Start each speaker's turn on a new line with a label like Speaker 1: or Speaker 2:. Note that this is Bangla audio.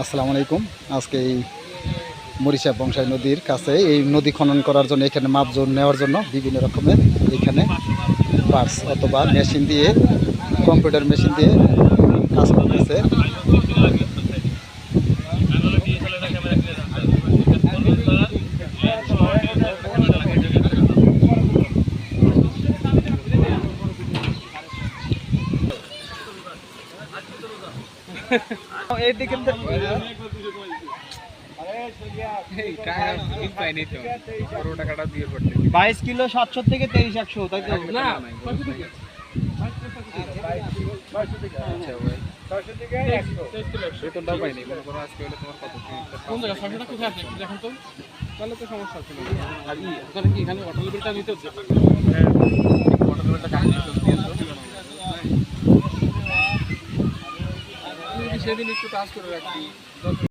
Speaker 1: আসসালামু আলাইকুম। আজকে এই মরিচা বংশাই নদীর কাছে এই নদী খনন করার জন্য এখানে মাপজোন নেওয়ার জন্য বিভিন্ন রকমের এখানে পার্টস অথবা মেশিন দিয়ে কম্পিউটার মেশিন দিয়ে কাজ করতেছে। এইদিকে
Speaker 2: 22 কিলো 700 থেকে 2300 তাই তো না তাহলে তো সমস্যা ছিল এখানে অটো লেভেলটা নিতে হচ্ছে অটো লেভেলটা সেদিন একটু কাজ করে রাখছি।